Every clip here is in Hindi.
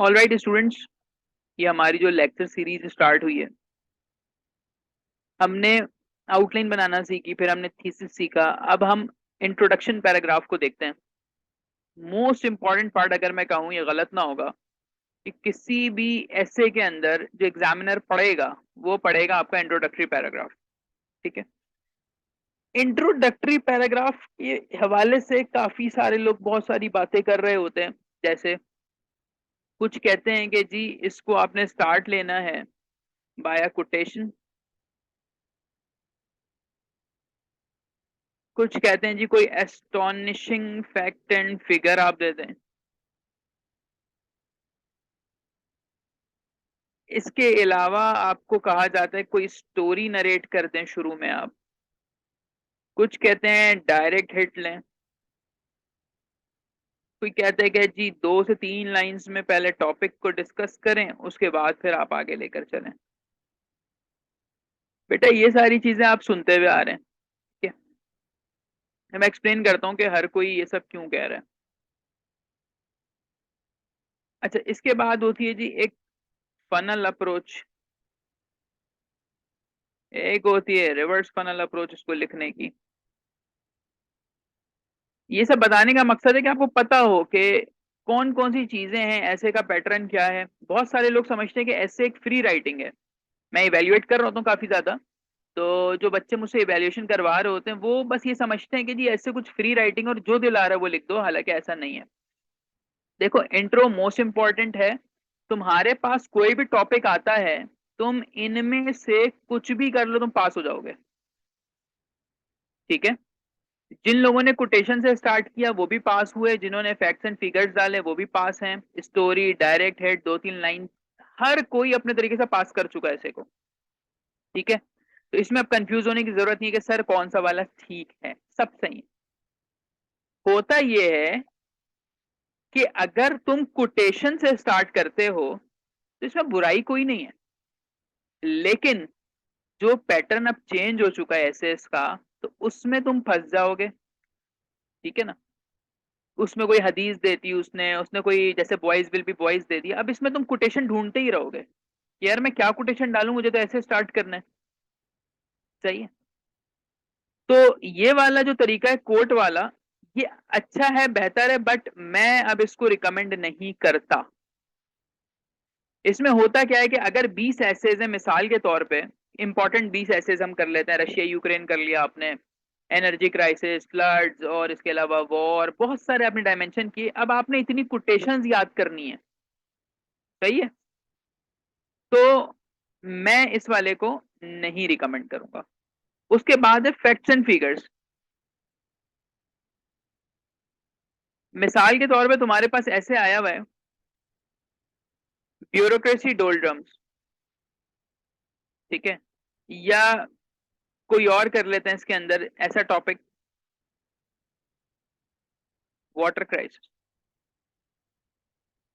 ऑलराइट स्टूडेंट्स, ये हमारी जो लेक्चर सीरीज स्टार्ट हुई है, हमने आउटलाइन बनाना सीखी, फिर हमने थीसिस सीखा, अब हम इंट्रोडक्शन पैराग्राफ को देखते हैं। मोस्ट इंपॉर्टेंट पार्ट अगर मैं कहूँ, ये गलत ना होगा, कि किसी भी ऐसे के अंदर जो एग्जामिनर पढ़ेगा वो पढ़ेगा आपका इंट्रोडक्टरी पैराग्राफ। ठीक है, इंट्रोडक्टरी पैराग्राफ के हवाले से काफी सारे लोग बहुत सारी बातें कर रहे होते हैं। जैसे कुछ कहते हैं कि जी इसको आपने स्टार्ट लेना है बाय कोटेशन, कुछ कहते हैं जी कोई एस्टोनिशिंग फैक्ट एंड फिगर आप दे दें। इसके अलावा आपको कहा जाता है कोई स्टोरी नरेट कर दें शुरू में आप। कुछ कहते हैं डायरेक्ट हिट लें। कोई कहता है कि जी 2 से 3 लाइंस में पहले टॉपिक को डिस्कस करें, उसके बाद फिर आप आगे लेकर चलें। बेटा ये सारी चीजें आप सुनते हुए आ रहे हैं, ठीक है। मैं एक्सप्लेन करता हूँ कि हर कोई ये सब क्यों कह रहा है। अच्छा, इसके बाद होती है जी एक फनल अप्रोच, एक होती है रिवर्स फनल अप्रोच इसको लिखने की। ये सब बताने का मकसद है कि आपको पता हो कि कौन कौन सी चीजें हैं, ऐसे का पैटर्न क्या है। बहुत सारे लोग समझते हैं कि ऐसे एक फ्री राइटिंग है। मैं इवेल्युएट कर रहा होता हूँ काफी ज्यादा, तो जो बच्चे मुझसे इवेल्युएशन करवा रहे होते हैं वो बस ये समझते हैं कि जी ऐसे कुछ फ्री राइटिंग और जो दिल आ रहा है वो लिख दो, हालांकि ऐसा नहीं है। देखो, इंट्रो मोस्ट इंपॉर्टेंट है। तुम्हारे पास कोई भी टॉपिक आता है, तुम इनमें से कुछ भी कर लो, तुम पास हो जाओगे। ठीक है, जिन लोगों ने कोटेशन से स्टार्ट किया वो भी पास हुए, जिन्होंने फैक्ट्स एंड फिगर्स डाले वो भी पास हैं। स्टोरी, डायरेक्ट हेड, 2 3 लाइन, हर कोई अपने तरीके से पास कर चुका है ऐसे को। ठीक है, तो इसमें अब कंफ्यूज होने की जरूरत नहीं है कि सर कौन सा वाला ठीक है। सब सही है। होता यह है कि अगर तुम कोटेशन से स्टार्ट करते हो तो इसमें बुराई कोई नहीं है, लेकिन जो पैटर्न अब चेंज हो चुका है एसेस का, तो उसमें तुम फंस जाओगे। ठीक है ना, उसमें कोई हदीस देती उसने उसने कोई जैसे boys will be boys they दिया, अब इसमें तुम कोटेशन ढूंढते ही रहोगे कि यार मैं क्या कोटेशन डालूं, मुझे तो ऐसे स्टार्ट करना है। सही है, तो ये वाला जो तरीका है कोट वाला, ये अच्छा है, बेहतर है, बट मैं अब इसको रिकमेंड नहीं करता। इसमें होता क्या है कि अगर 20 एसेज है मिसाल के तौर पे, इंपॉर्टेंट 20 एसेज हम कर लेते हैं, रशिया यूक्रेन कर लिया आपने, एनर्जी क्राइसिस, फ्लड्स, और इसके अलावा वॉर, बहुत सारे आपने डायमेंशन किए, अब आपने इतनी कोटेशंस याद करनी है। सही है, तो मैं इस वाले को नहीं रिकमेंड करूंगा। उसके बाद है फैक्ट्स एंड फिगर्स। मिसाल के तौर पे तुम्हारे पास ऐसे आया हुआ है, ब्यूरोक्रेसी डोलड्रम्स। ठीक है, या कोई और कर लेते हैं इसके अंदर ऐसा टॉपिक, वाटर क्राइसिस।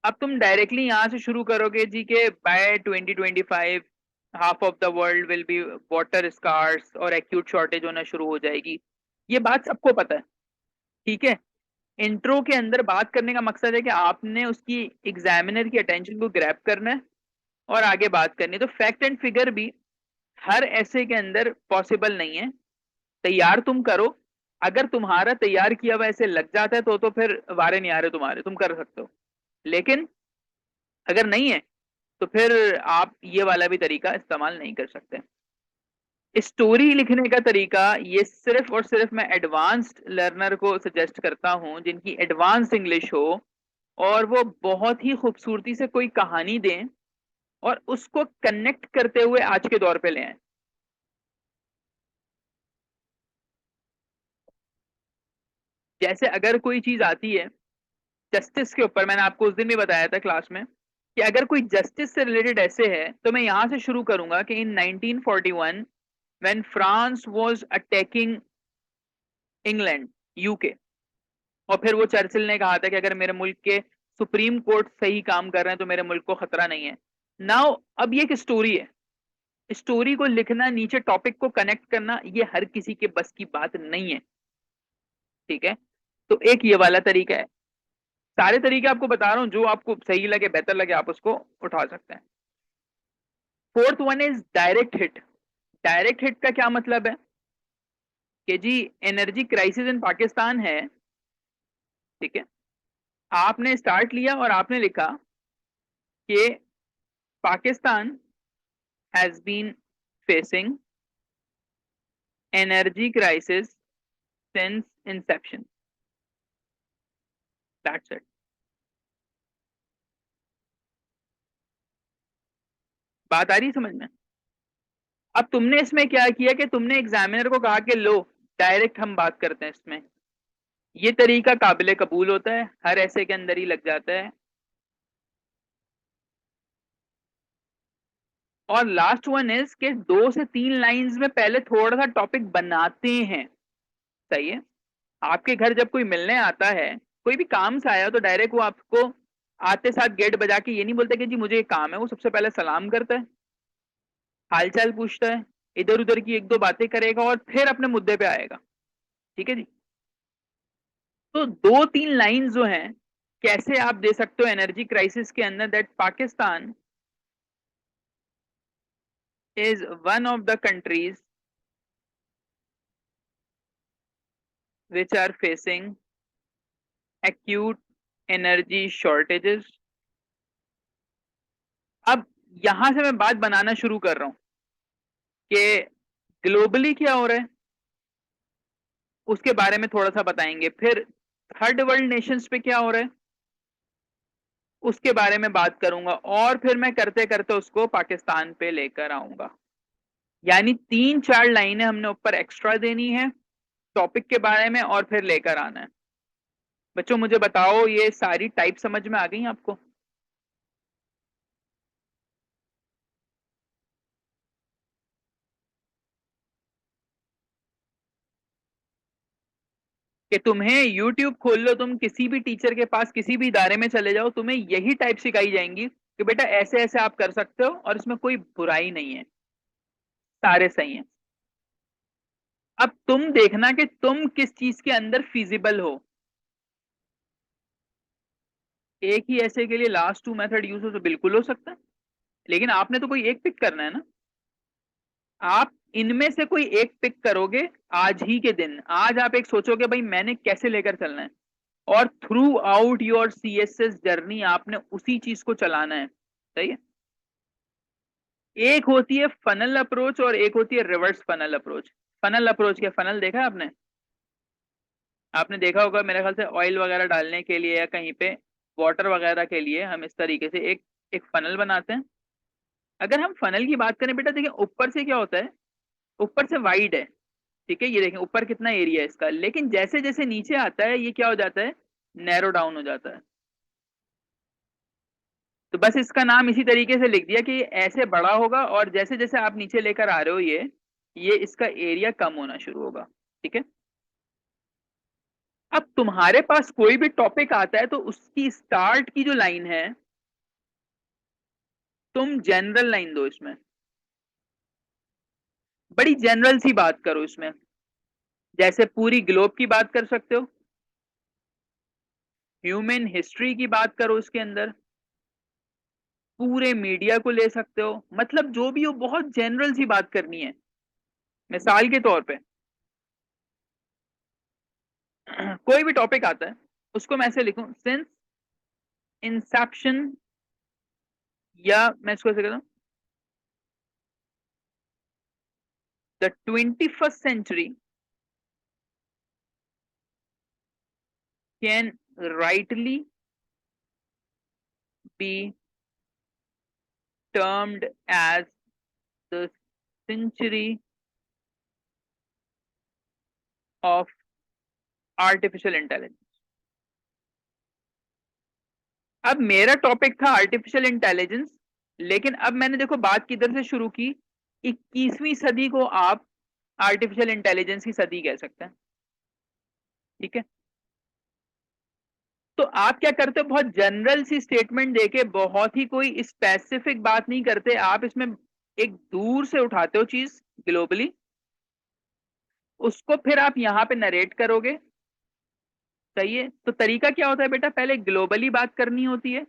अब तुम डायरेक्टली यहां से शुरू करोगे जी के by 2025 half of the world will be water scarce और एक्यूट शॉर्टेज होना शुरू हो जाएगी। ये बात सबको पता है। ठीक है, इंट्रो के अंदर बात करने का मकसद है कि आपने उसकी एग्जामिनर की अटेंशन को ग्रैब करना है और आगे बात करनी है। तो फैक्ट एंड फिगर भी हर ऐसे के अंदर पॉसिबल नहीं है। तैयार तुम करो, अगर तुम्हारा तैयार किया हुआ ऐसे लग जाता है तो फिर वारे नहीं आ रहे तुम्हारे, तुम कर सकते हो। लेकिन अगर नहीं है तो फिर आप ये वाला भी तरीका इस्तेमाल नहीं कर सकते। स्टोरी लिखने का तरीका ये सिर्फ और सिर्फ मैं एडवांस्ड लर्नर को सजेस्ट करता हूं, जिनकी एडवांस इंग्लिश हो और वो बहुत ही खूबसूरती से कोई कहानी दें और उसको कनेक्ट करते हुए आज के दौर पे ले आए। जैसे अगर कोई चीज आती है जस्टिस के ऊपर, मैंने आपको उस दिन भी बताया था क्लास में कि अगर कोई जस्टिस से रिलेटेड ऐसे है तो मैं यहां से शुरू करूंगा कि इन 1941 when France was attacking England, UK, और फिर वो चर्चिल ने कहा था कि अगर मेरे मुल्क के सुप्रीम कोर्ट सही काम कर रहे हैं तो मेरे मुल्क को खतरा नहीं है। नाउ अब ये एक स्टोरी है, स्टोरी को लिखना, नीचे टॉपिक को कनेक्ट करना, ये हर किसी के बस की बात नहीं है। ठीक है, तो एक ये वाला तरीका है। सारे तरीके आपको बता रहा हूं, जो आपको सही लगे बेहतर लगे आप उसको उठा सकते हैं। Fourth one is direct hit. Direct hit का क्या मतलब है कि जी एनर्जी क्राइसिस इन पाकिस्तान है, ठीक है, आपने स्टार्ट लिया और आपने लिखा कि Pakistan has been facing energy crisis since inception, that's it. बात आ रही है समझ में? अब तुमने इसमें क्या किया कि तुमने एग्जामिनर को कहा कि लो डायरेक्ट हम बात करते हैं इसमें। ये तरीका काबिल कबूल होता है, हर ऐसे के अंदर ही लग जाता है। और लास्ट वन इज के 2 से 3 लाइंस में पहले थोड़ा सा टॉपिक बनाते हैं। सही है। आपके घर जब कोई मिलने आता है, कोई भी काम से आया, तो डायरेक्ट वो आपको आते साथ गेट बजा के ये नहीं बोलते कि जी मुझे एक काम है, वो सबसे पहले सलाम करता है, हालचाल पूछता है, इधर उधर की एक दो बातें करेगा और फिर अपने मुद्दे पे आएगा। ठीक है जी। तो 2 3 लाइन जो हैं, कैसे आप दे सकते हो एनर्जी क्राइसिस के अंदर, that Pakistan is one of the countries which are facing acute energy shortages। अब यहां से मैं बात बनाना शुरू कर रहा हूं कि ग्लोबली क्या हो रहा है, उसके बारे में थोड़ा सा बताएंगे। फिर थर्ड वर्ल्ड नेशंस पे क्या हो रहा है, उसके बारे में बात करूंगा। और फिर मैं करते करते उसको पाकिस्तान पे लेकर आऊंगा। यानी 3 4 लाइनें हमने ऊपर एक्स्ट्रा देनी है टॉपिक के बारे में और फिर लेकर आना है। बच्चों मुझे बताओ, ये सारी टाइप समझ में आ गई आपको? कि तुम्हें YouTube खोल लो, तुम किसी भी टीचर के पास किसी भी इदारे में चले जाओ, तुम्हें यही टाइप सिखाई जाएंगी कि बेटा ऐसे ऐसे आप कर सकते हो और इसमें कोई बुराई नहीं है, सारे सही हैं। अब तुम देखना कि तुम किस चीज के अंदर फिजिबल हो। एक ही ऐसे के लिए लास्ट 2 मेथड यूज हो तो बिल्कुल हो सकता है, लेकिन आपने तो कोई एक पिक करना है ना। आप इनमें से कोई एक पिक करोगे आज ही के दिन। आज आप एक सोचोगे भाई मैंने कैसे लेकर चलना है, और through out your CSS journey आपने उसी चीज को चलाना है। सही है। एक होती है फनल अप्रोच और एक होती है reverse funnel approach. Funnel approach क्या, फनल देखा है आपने? आपने देखा होगा मेरे ख्याल से, ऑयल वगैरह डालने के लिए या कहीं पे वाटर वगैरह के लिए हम इस तरीके से एक एक फनल बनाते हैं। अगर हम फनल की बात करें बेटा, देखिए ऊपर से क्या होता है, ऊपर से वाइड है, ठीक है, ये देखें ऊपर कितना एरिया है इसका, लेकिन जैसे जैसे नीचे आता है ये क्या हो जाता है, नैरो डाउन हो जाता है। तो बस इसका नाम इसी तरीके से लिख दिया कि ये ऐसे बड़ा होगा और जैसे जैसे आप नीचे लेकर आ रहे हो ये इसका एरिया कम होना शुरू होगा। ठीक है। अब तुम्हारे पास कोई भी टॉपिक आता है तो उसकी स्टार्ट की जो लाइन है, तुम जनरल लाइन दो इसमें, बड़ी जनरल सी बात करो इसमें। जैसे पूरी ग्लोब की बात कर सकते हो, ह्यूमन हिस्ट्री की बात करो इसके अंदर, पूरे मीडिया को ले सकते हो, मतलब जो भी हो बहुत जनरल सी बात करनी है। मिसाल के तौर पे कोई भी टॉपिक आता है उसको मैं ऐसे लिखूं, सिंस इंसेप्शन, या मैं इसको ऐसे कहता हूं, the 21st century can rightly be termed as the century of artificial intelligence. अब मेरा टॉपिक था आर्टिफिशियल इंटेलिजेंस, लेकिन अब मैंने देखो बात किधर से शुरू की, 21वीं सदी को आप आर्टिफिशियल इंटेलिजेंस की सदी कह सकते हैं। ठीक है। तो आप क्या करते हो, बहुत जनरल सी स्टेटमेंट देके बहुत ही कोई स्पेसिफिक बात नहीं करते, आप इसमें एक दूर से उठाते हो चीज ग्लोबली, उसको फिर आप यहां पे नरेट करोगे, सही है। तो तरीका क्या होता है बेटा, पहले ग्लोबली बात करनी होती है,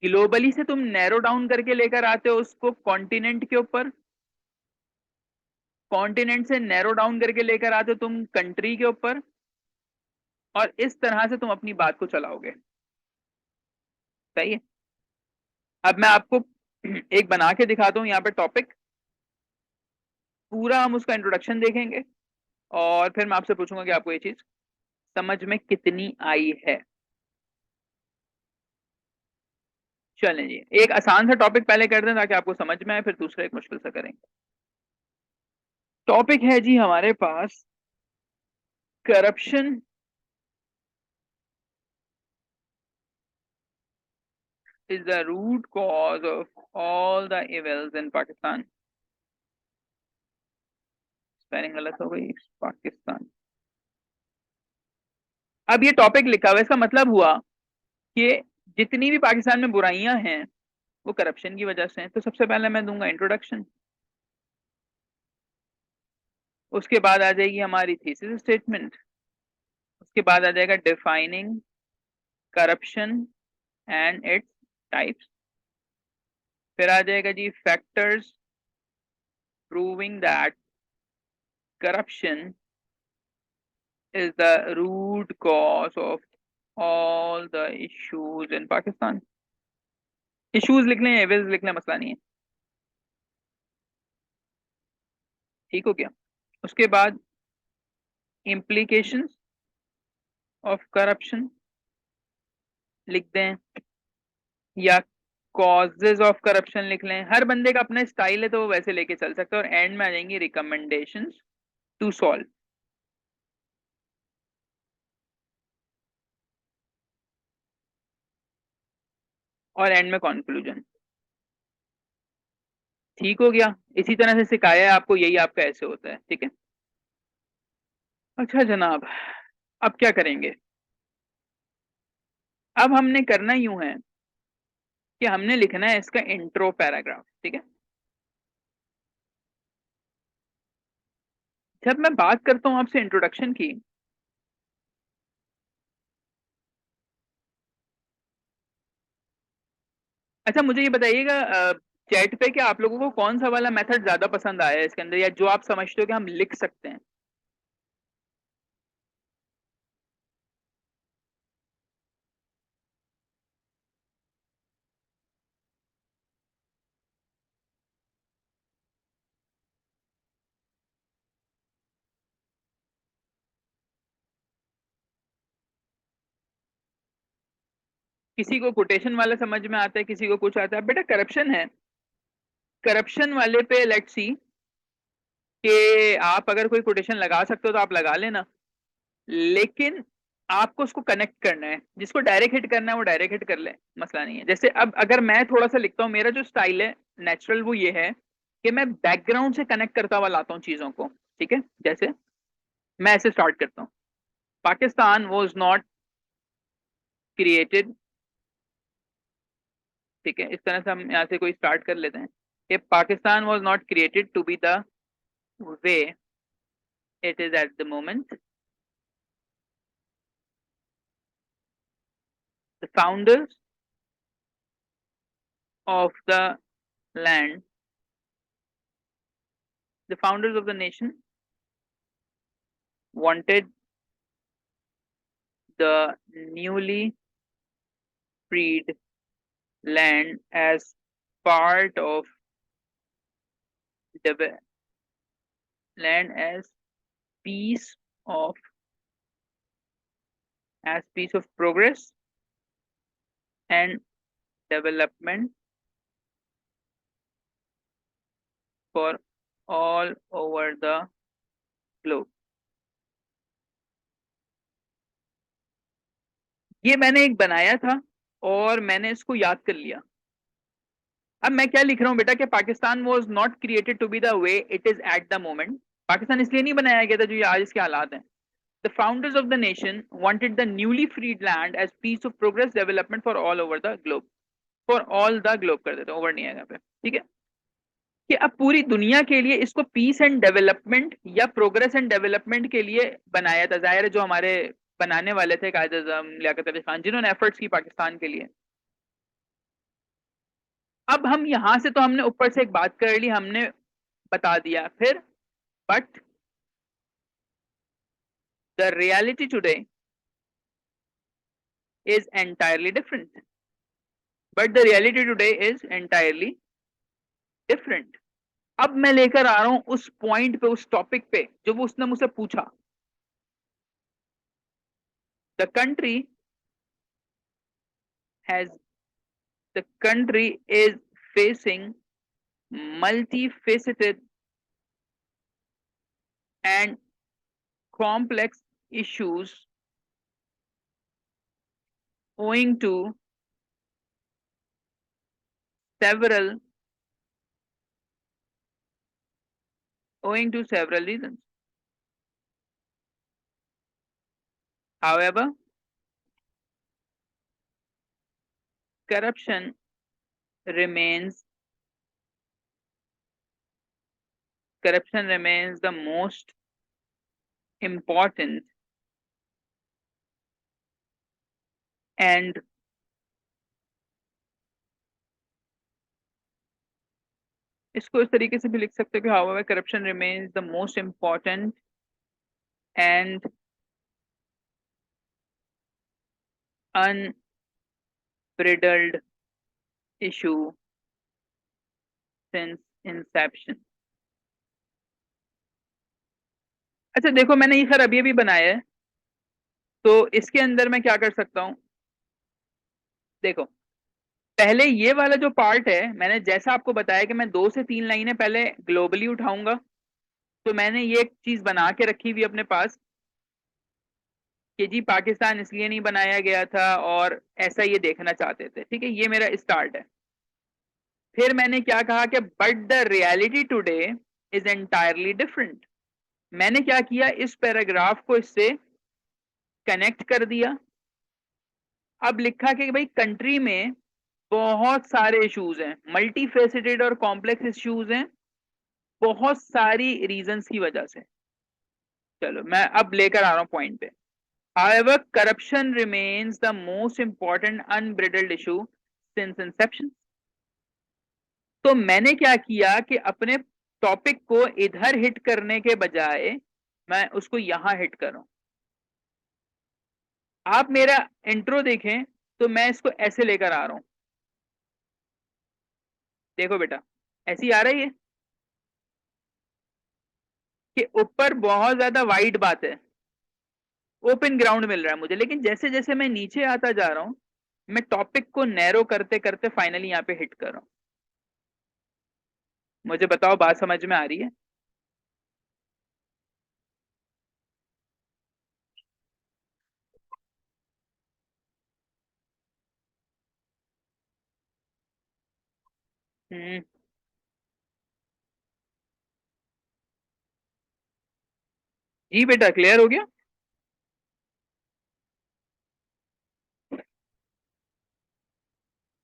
ग्लोबली से तुम नैरो डाउन करके लेकर आते हो उसको कॉन्टिनेंट के ऊपर, कॉन्टिनेंट से नैरो डाउन करके लेकर आते हो तुम कंट्री के ऊपर, और इस तरह से तुम अपनी बात को चलाओगे। सही है। अब मैं आपको एक बना के दिखाता हूं यहाँ पे टॉपिक, पूरा हम उसका इंट्रोडक्शन देखेंगे, और फिर मैं आपसे पूछूंगा कि आपको ये चीज समझ में कितनी आई है। चलें जी, एक आसान सा टॉपिक पहले कर दें ताकि आपको समझ में आए, फिर दूसरा एक मुश्किल सा करेंगे। टॉपिक है जी हमारे पास, corruption is the root cause of all the evils in Pakistan। Spelling गलत हो गई, पाकिस्तान। अब ये टॉपिक लिखा हुआ है, इसका मतलब हुआ कि जितनी भी पाकिस्तान में बुराइयां हैं वो करप्शन की वजह से हैं। तो सबसे पहले मैं दूंगा इंट्रोडक्शन, उसके बाद आ जाएगी हमारी थीसिस स्टेटमेंट, उसके बाद आ जाएगा defining corruption and its types, फिर आ जाएगा जी factors proving that corruption is the root cause of all the issues in Pakistan। Issues लिख लें, एविल्स लिख लें, मसला नहीं है। ठीक हो गया। उसके बाद implications of corruption लिख दें, या causes of corruption लिख लें। हर बंदे का अपना स्टाइल है तो वो वैसे लेके चल सकते हैं, और एंड में आ जाएंगी recommendations to solve, और एंड में कंक्लूजन। ठीक हो गया। इसी तरह से सिखाया है आपको, यही आपका ऐसे होता है। ठीक है। अच्छा जनाब, अब क्या करेंगे, अब हमने करना यूं है कि हमने लिखना है इसका इंट्रो पैराग्राफ। ठीक है। जब मैं बात करता हूं आपसे इंट्रोडक्शन की, अच्छा मुझे ये बताइएगा चैट पे कि आप लोगों को कौन सा वाला मेथड ज्यादा पसंद आया है इसके अंदर, या जो आप समझते हो कि हम लिख सकते हैं। किसी को कोटेशन वाला समझ में आता है, किसी को कुछ आता है। बेटा करप्शन है, करप्शन वाले पे लेट्स सी कि आप अगर कोई कोटेशन लगा सकते हो तो आप लगा लेना, लेकिन आपको उसको कनेक्ट करना है, जिसको डायरेक्ट हिट करना है वो डायरेक्ट हिट कर ले, मसला नहीं है। जैसे अब अगर मैं थोड़ा सा लिखता हूँ, मेरा जो स्टाइल है नेचुरल वो ये है कि मैं बैकग्राउंड से कनेक्ट करता हुआ लाता हूँ चीजों को। ठीक है। जैसे मैं ऐसे स्टार्ट करता हूँ, पाकिस्तान वॉज नॉट क्रिएटेड। ठीक है, इस तरह से हम यहाँ से कोई स्टार्ट कर लेते हैं कि Pakistan was not created to be the way it is at the moment. The founders of the land, the founders of the nation wanted the newly freed land as part of the land piece of as piece of progress and development for all over the globe। ये मैंने एक बनाया था और मैंने इसको याद कर लिया। अब मैं क्या लिख रहा हूं बेटा कि Pakistan was not created to be the way it is at the moment. Pakistan इसलिए नहीं बनाया गया था जो ये आज इसके हालात हैं। The founders of the nation wanted the newly freed land as piece of progress development for all over the globe। For all the globe कर देते, ओवर नहीं आएगा पे। ठीक है। कि अब पूरी दुनिया के लिए इसको पीस एंड डेवलपमेंट या प्रोग्रेस एंड डेवलपमेंट के लिए बनाया था। जाहिर है जो हमारे बनाने वाले थे कायद आज़म लियाकत अली खान, जिन्होंने एफर्ट्स की पाकिस्तान के लिए। अब हम यहां से तो हमने ऊपर से एक बात कर ली, हमने बता दिया फिर, but the reality today is entirely different. But the reality today is entirely different. अब मैं लेकर आ रहा हूं उस पॉइंट पे, उस टॉपिक पे जो वो उसने मुझसे पूछा। The country has the country is facing multifaceted and complex issues owing to several reasons. However, corruption remains the most important and इसको इस तरीके से भी लिख सकते हो कि however corruption remains the most important and unbridled issue since inception. अच्छा देखो, मैंने ये खैर अभी अभी बनाया है, तो इसके अंदर मैं क्या कर सकता हूं। देखो, पहले ये वाला जो पार्ट है, मैंने जैसा आपको बताया कि मैं 2 से 3 लाइनें पहले ग्लोबली उठाऊंगा, तो मैंने ये एक चीज बना के रखी हुई अपने पास कि जी पाकिस्तान इसलिए नहीं बनाया गया था और ऐसा ये देखना चाहते थे। ठीक है, ये मेरा स्टार्ट है। फिर मैंने क्या कहा कि but the reality today is entirely different. मैंने क्या किया, इस पैराग्राफ को इससे कनेक्ट कर दिया। अब लिखा कि भाई कंट्री में बहुत सारे इश्यूज हैं, मल्टी फेसिटेड और कॉम्प्लेक्स इश्यूज हैं, बहुत सारी रीजंस की वजह से। चलो मैं अब लेकर आ रहा हूं पॉइंट पे। However, corruption remains the most important unbridled issue since inception. तो मैंने क्या किया कि अपने टॉपिक को इधर हिट करने के बजाय मैं उसको यहां हिट कर रहा हूं। आप मेरा इंट्रो देखें तो मैं इसको ऐसे लेकर आ रहा हूं। देखो बेटा, ऐसी आ रही है कि ऊपर बहुत ज्यादा वाइड बात है, ओपन ग्राउंड मिल रहा है मुझे, लेकिन जैसे जैसे मैं नीचे आता जा रहा हूं, मैं टॉपिक को नैरो करते करते फाइनली यहाँ पे हिट कर रहा हूं। मुझे बताओ बात समझ में आ रही है? हम्म। जी बेटा, क्लियर हो गया।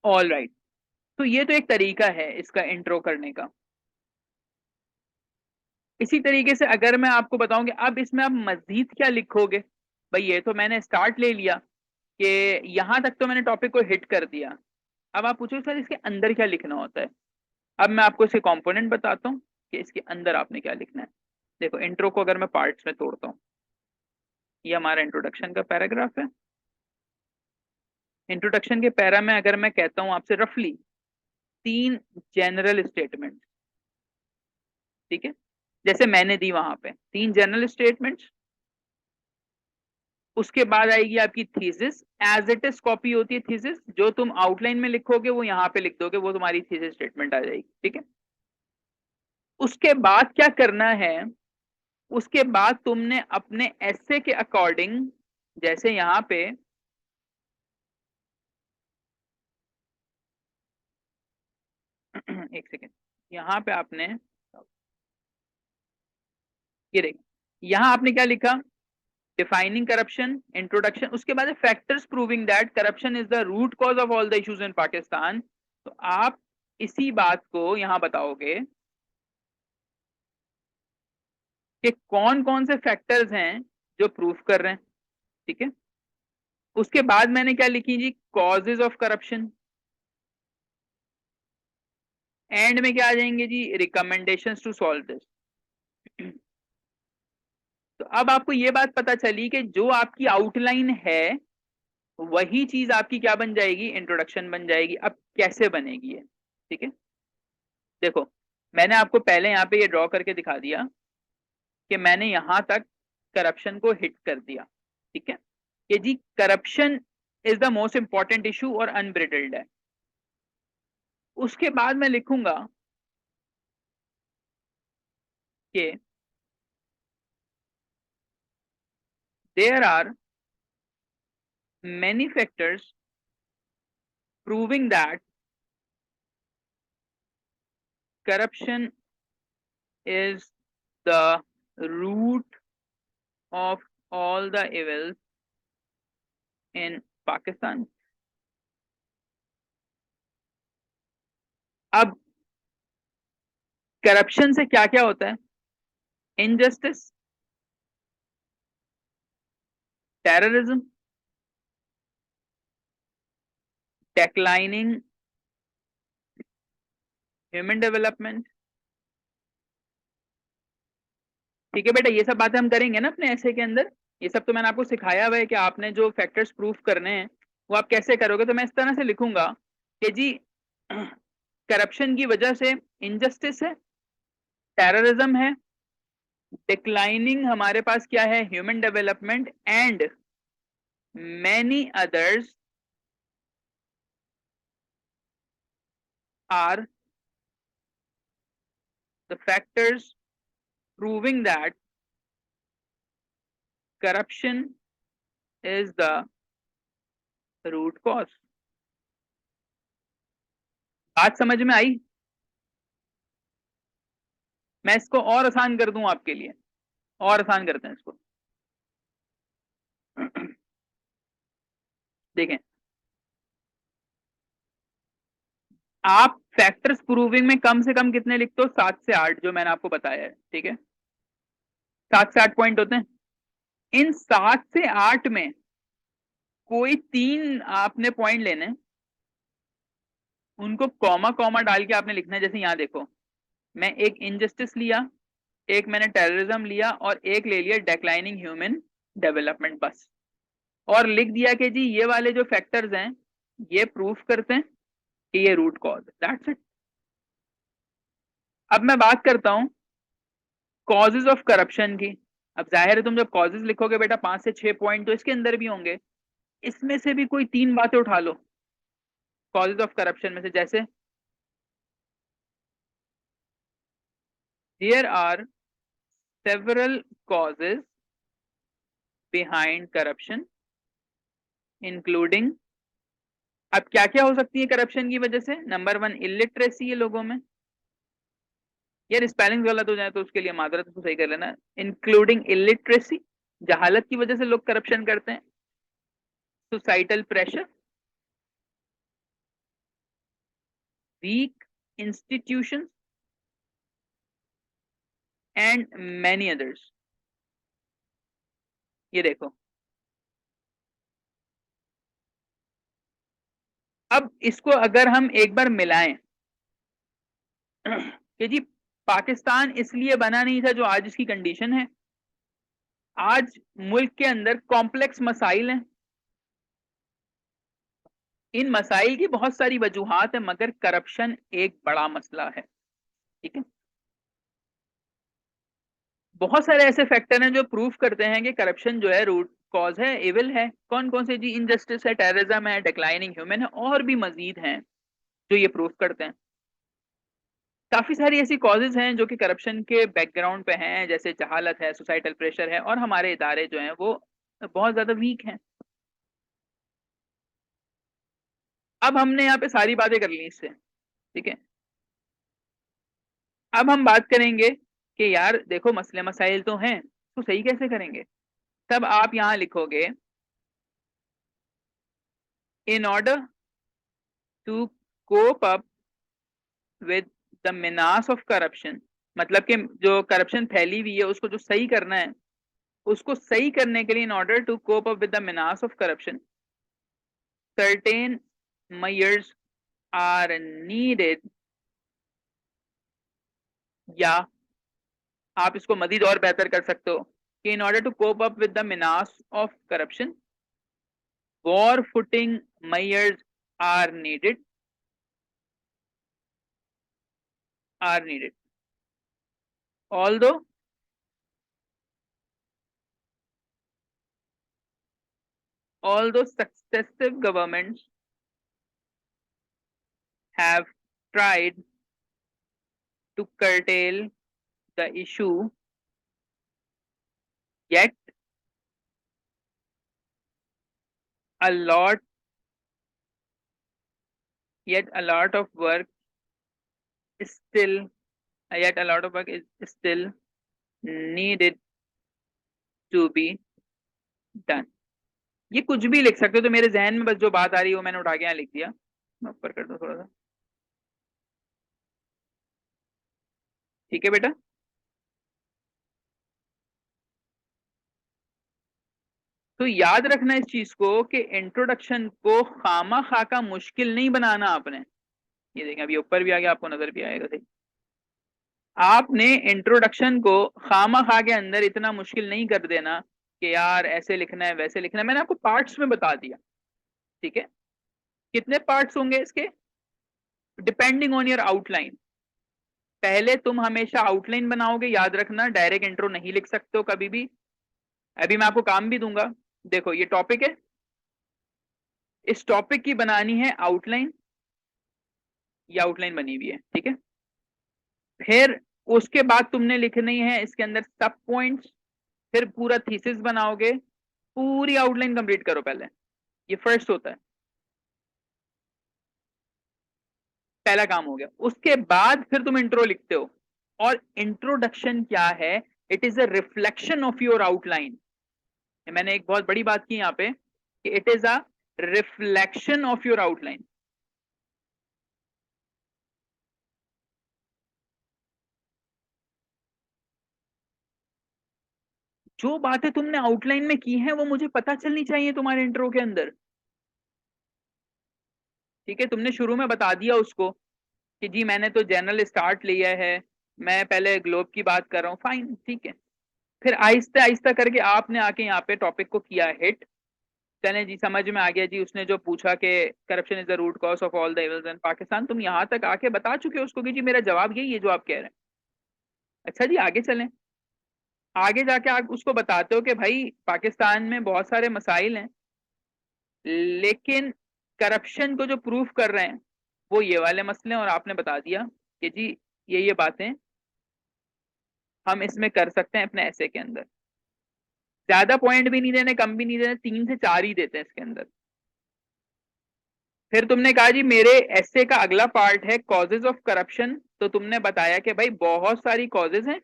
All right. तो ये तो एक तरीका है इसका इंट्रो करने का। इसी तरीके से अगर मैं आपको बताऊं कि अब इसमें आप मजीद क्या लिखोगे, भाई ये तो मैंने स्टार्ट ले लिया कि यहां तक तो मैंने टॉपिक को हिट कर दिया। अब आप पूछो सर इसके अंदर क्या लिखना होता है। अब मैं आपको इसके कंपोनेंट बताता हूँ कि इसके अंदर आपने क्या लिखना है। देखो, इंट्रो को अगर मैं पार्ट्स में तोड़ता हूँ, ये हमारा इंट्रोडक्शन का पैराग्राफ है। इंट्रोडक्शन के पैरा में अगर मैं कहता हूँ आपसे रफली 3 जनरल स्टेटमेंट, ठीक है, जैसे मैंने दी वहां पे 3 जनरल स्टेटमेंट्स। उसके बाद आएगी आपकी thesis, as it is copy होती है थीसिस, जो तुम आउटलाइन में लिखोगे वो यहाँ पे लिख दोगे, वो तुम्हारी थीसिस स्टेटमेंट आ जाएगी। ठीक है, उसके बाद क्या करना है, उसके बाद तुमने अपने एसे के अकॉर्डिंग, जैसे यहाँ पे एक सेकेंड, यहाँ पे आपने ये देखो, यहाँ आपने क्या लिखा, डिफाइनिंग करप्शन, इंट्रोडक्शन, उसके बाद factors proving that corruption is the root cause of all the issues in Pakistan. तो आप इसी बात को यहाँ बताओगे कि कौन कौन से फैक्टर्स हैं जो प्रूफ कर रहे हैं, ठीक है। उसके बाद मैंने क्या लिखी जी, कॉजेज ऑफ करप्शन। एंड में क्या आ जाएंगे जी, रिकमेंडेशंस टू सॉल्व दिस। तो अब आपको ये बात पता चली कि जो आपकी आउटलाइन है वही चीज आपकी क्या बन जाएगी, इंट्रोडक्शन बन जाएगी। अब कैसे बनेगी ये, ठीक है। देखो, मैंने आपको पहले यहाँ पे ये ड्रॉ करके दिखा दिया कि मैंने यहां तक करप्शन को हिट कर दिया, ठीक है। कि जी corruption is the most important issue और अनब्रिटल्ड है। उसके बाद मैं लिखूंगा कि there are many factors proving that corruption is the root of all the evils in Pakistan. अब करप्शन से क्या क्या होता है, इनजस्टिस, टेररिज्म, डेक्लाइनिंग ह्यूमन डेवलपमेंट, ठीक है बेटा। ये सब बातें हम करेंगे ना अपने ऐसे के अंदर। ये सब तो मैंने आपको सिखाया हुआ है कि आपने जो फैक्टर्स प्रूफ करने हैं वो आप कैसे करोगे। तो मैं इस तरह से लिखूंगा कि जी करप्शन की वजह से इनजस्टिस है, टेररिज्म है, डिक्लाइनिंग हमारे पास क्या है, human development, and many others are the factors proving that corruption is the root cause. बात समझ में आई? मैं इसको और आसान कर दूं आपके लिए, और आसान करते हैं इसको। देखें, आप फैक्टर्स प्रूविंग में कम से कम कितने लिखते हो, 7 से 8, जो मैंने आपको बताया है, ठीक है। 7 से 8 पॉइंट होते हैं। इन 7 से 8 में कोई 3 आपने पॉइंट लेने, उनको कॉमा कॉमा डाल के आपने लिखना है। जैसे यहां देखो, मैं एक इनजस्टिस लिया, एक मैंने टेररिज्म लिया, और एक ले लिया डेक्लाइनिंग ह्यूमन डेवलपमेंट, बस। और लिख दिया कि जी ये वाले जो फैक्टर्स हैं ये प्रूफ करते हैं कि ये रूट कॉज, दैट्स इट। अब मैं बात करता हूं कॉजेज ऑफ करप्शन की। अब जाहिर है तुम जब कॉजेज लिखोगे बेटा 5 से 6 पॉइंट तो इसके अंदर भी होंगे। इसमें से भी कोई 3 बातें उठा लो कॉजेज ऑफ करप्शन में से। जैसे there are several causes behind corruption including. अब क्या क्या हो सकती है करप्शन की वजह से? नंबर 1, इलिटरेसी है लोगों में। यार स्पेलिंग गलत हो जाए तो उसके लिए माजरत को सही कर लेना। इंक्लूडिंग इलिटरेसी, जहालत की वजह से लोग करप्शन करते हैं। Societal pressure, weak institutions, and many others. ये देखो, अब इसको अगर हम एक बार मिलाएं कि जी पाकिस्तान इसलिए बना नहीं था जो आज इसकी कंडीशन है। आज मुल्क के अंदर कॉम्प्लेक्स मसाइल हैं। इन मसाइल की बहुत सारी वजूहात है, मगर करप्शन एक बड़ा मसला है, ठीक है। बहुत सारे ऐसे फैक्टर हैं जो प्रूफ करते हैं कि करप्शन जो है रूट कॉज है, इविल है। कौन कौन से जी? इनजस्टिस है, टेररिज्म है, डिक्लाइनिंग ह्यूमन है, और भी मजीद हैं जो ये प्रूफ करते हैं। काफी सारी ऐसी कॉजेज हैं जो कि करप्शन के बैकग्राउंड पे हैं, जैसे जहालत है, सोसाइटल प्रेशर है, और हमारे इदारे जो हैं वो बहुत ज्यादा वीक हैं। अब हमने यहाँ पे सारी बातें कर ली इससे, ठीक है। अब हम बात करेंगे कि यार देखो मसले मसाइल तो हैं, तो सही कैसे करेंगे। तब आप यहाँ लिखोगे, in order to cope up with the menace of corruption, मतलब कि जो करप्शन फैली हुई है उसको जो सही करना है, उसको सही करने के लिए in order to cope up with the menace of corruption certain measures are needed, या आप इसको मजीद और बेहतर कर सकते हो कि in order to cope up with the menace of corruption war footing measures are needed, are needed although successive governments have tried to curtail the issue, yet a lot a lot of work is still yet a lot of work is still needed to be done. ये कुछ भी लिख सकते हो, तो मेरे जहन में बस जो बात आ रही है वो मैंने उठा के यहाँ लिख दिया। मैं ऊपर कर दूं थोड़ा सा, ठीक है बेटा। तो याद रखना इस चीज को कि इंट्रोडक्शन को खामा खाका मुश्किल नहीं बनाना आपने। ये देखें अभी ऊपर भी आ गया, आपको नजर भी आएगा। देख, आपने इंट्रोडक्शन को खामा खा के अंदर इतना मुश्किल नहीं कर देना कि यार ऐसे लिखना है वैसे लिखना है। मैंने आपको पार्ट्स में बता दिया, ठीक है। कितने पार्ट्स होंगे इसके, डिपेंडिंग ऑन योर आउटलाइन। पहले तुम हमेशा आउटलाइन बनाओगे, याद रखना, डायरेक्ट इंट्रो नहीं लिख सकते हो कभी भी। अभी मैं आपको काम भी दूंगा। देखो ये टॉपिक है, इस टॉपिक की बनानी है आउटलाइन, ये आउटलाइन बनी हुई है, ठीक है। फिर उसके बाद तुमने लिखनी है इसके अंदर सब पॉइंट्स, फिर पूरा थीसिस बनाओगे। पूरी आउटलाइन कंप्लीट करो पहले, ये फर्स्ट होता है, पहला काम हो गया। उसके बाद फिर तुम इंट्रो लिखते हो। और इंट्रोडक्शन क्या है, it is a reflection of your outline. मैंने एक बहुत बड़ी बात की यहाँ पे कि it is a reflection of your outline. जो बातें तुमने आउटलाइन में की हैं वो मुझे पता चलनी चाहिए तुम्हारे इंट्रो के अंदर, ठीक है। तुमने शुरू में बता दिया उसको कि जी मैंने तो जनरल स्टार्ट लिया है, मैं पहले ग्लोब की बात कर रहा हूँ, फाइन, ठीक है। फिर आहिस्ता आहिस्ता करके आपने आके यहाँ पे टॉपिक को किया हिट। चले जी, समझ में आ गया जी, उसने जो पूछा कि corruption is the root cause of all the evils in Pakistan, तुम यहाँ तक आके बता चुके हो उसको कि जी मेरा जवाब यही है जो आप कह रहे हैं। अच्छा जी, आगे चलें। आगे जाके आप उसको बताते हो कि भाई पाकिस्तान में बहुत सारे मसाइल हैं, लेकिन करप्शन को जो प्रूफ कर रहे हैं वो ये वाले मसले हैं। और आपने बता दिया कि जी ये बातें हम इसमें कर सकते हैं अपने ऐसे के अंदर। ज्यादा पॉइंट भी नहीं देने, कम भी नहीं देने, 3 से 4 ही देते हैं इसके अंदर। फिर तुमने कहा जी मेरे ऐसे का अगला पार्ट है कॉजेज ऑफ करप्शन, तो तुमने बताया कि भाई बहुत सारी कॉजेज हैं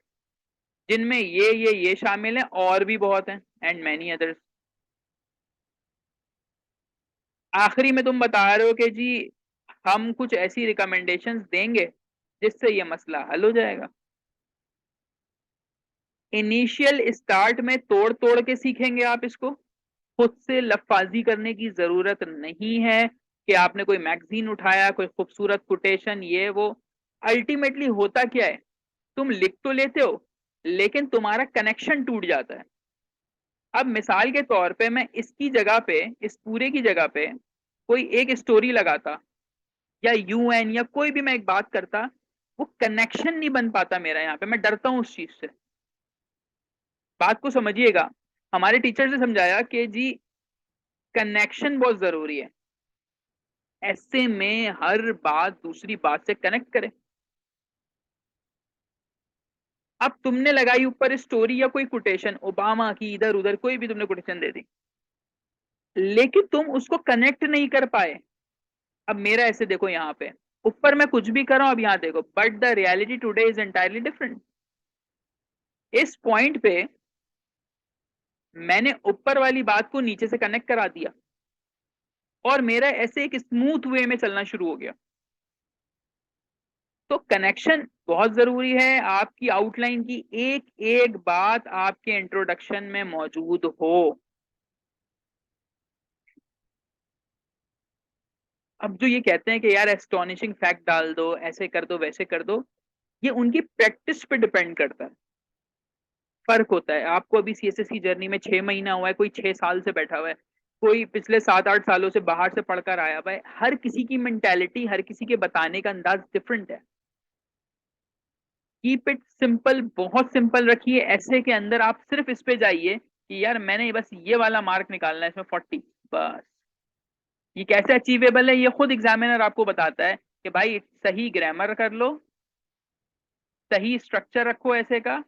जिनमें ये शामिल है, और भी बहुत हैं, एंड मैनी अदर्स। आखिरी में तुम बता रहे हो कि जी हम कुछ ऐसी रिकमेंडेशंस देंगे जिससे ये मसला हल हो जाएगा। इनिशियल स्टार्ट में तोड़ तोड़ के सीखेंगे आप इसको, खुद से लफाजी करने की जरूरत नहीं है कि आपने कोई मैगजीन उठाया, कोई खूबसूरत कोटेशन, ये वो। अल्टीमेटली होता क्या है, तुम लिख तो लेते हो लेकिन तुम्हारा कनेक्शन टूट जाता है। अब मिसाल के तौर पे मैं इसकी जगह पे, इस पूरे की जगह पे कोई एक स्टोरी लगाता, या यूएन या कोई भी मैं एक बात करता, वो कनेक्शन नहीं बन पाता मेरा। यहाँ पे मैं डरता हूँ उस चीज से। बात को समझिएगा, हमारे टीचर ने समझाया कि जी कनेक्शन बहुत जरूरी है, ऐसे में हर बात दूसरी बात से कनेक्ट करे। अब तुमने लगाई ऊपर स्टोरी या कोई कोटेशन, ओबामा की, इधर उधर कोई भी तुमने कोटेशन दे दी, लेकिन तुम उसको कनेक्ट नहीं कर पाए। अब मेरा ऐसे देखो, यहाँ पे ऊपर मैं कुछ भी कर रहा हूं, अब यहाँ देखो, but the reality today is entirely different. इस पॉइंट पे मैंने ऊपर वाली बात को नीचे से कनेक्ट करा दिया, और मेरा ऐसे एक स्मूथ वे में चलना शुरू हो गया। तो कनेक्शन बहुत जरूरी है, आपकी आउटलाइन की एक एक बात आपके इंट्रोडक्शन में मौजूद हो। अब जो ये कहते हैं कि यार एस्टोनिशिंग फैक्ट डाल दो, ऐसे कर दो, वैसे कर दो, ये उनकी प्रैक्टिस पे डिपेंड करता है। फर्क होता है। आपको अभी सीएसएस की जर्नी में 6 महीना हुआ है, कोई 6 साल से बैठा हुआ है, कोई पिछले 7 8 सालों से बाहर से पढ़कर आया हुआ है। हर किसी की मेंटेलिटी, हर किसी के बताने का अंदाज डिफरेंट है। कीप इट सिंपल, बहुत सिंपल रखिए। ऐसे के अंदर आप सिर्फ इस पे जाइए कि यार मैंने बस ये वाला मार्क निकालना है, इसमें 40 बस। ये कैसे अचीवेबल है, ये खुद एग्जामिनर आपको बताता है कि भाई सही ग्रामर कर लो, सही स्ट्रक्चर रखो ऐसे का,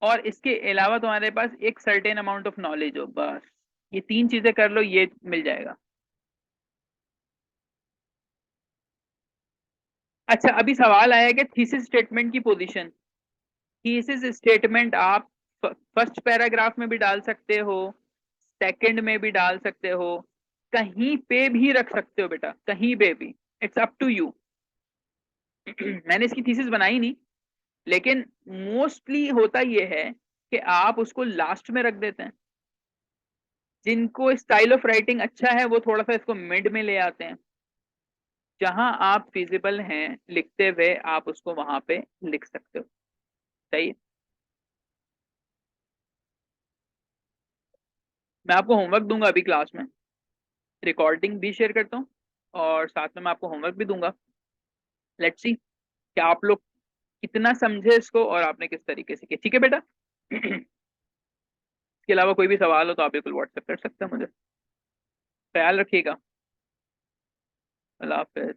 और इसके अलावा तुम्हारे पास एक सर्टेन अमाउंट ऑफ नॉलेज हो, बस। ये 3 चीजें कर लो, ये मिल जाएगा। अच्छा, अभी सवाल आया कि थीसिस स्टेटमेंट की पोजीशन। थीसिस स्टेटमेंट आप फर्स्ट पैराग्राफ में भी डाल सकते हो, सेकंड में भी डाल सकते हो, कहीं पे भी रख सकते हो बेटा, कहीं पे भी। It's up to you. मैंने इसकी थीसिस बनाई नहीं, लेकिन मोस्टली होता यह है कि आप उसको लास्ट में रख देते हैं। जिनको स्टाइल ऑफ राइटिंग अच्छा है वो थोड़ा सा इसको मिड में ले आते हैं। जहां आप फिजिबल हैं लिखते हुए, आप उसको वहां पे लिख सकते हो। सही है। मैं आपको होमवर्क दूंगा अभी क्लास में, रिकॉर्डिंग भी शेयर करता हूँ, और साथ में मैं आपको होमवर्क भी दूंगा। लेट्स सी कि आप लोग कितना समझे इसको और आपने किस तरीके से किया। ठीक है बेटा। इसके अलावा कोई भी सवाल हो तो आप बिल्कुल व्हाट्सएप कर सकते हैं मुझे। ख्याल रखिएगा। अल्लाह हाफिज।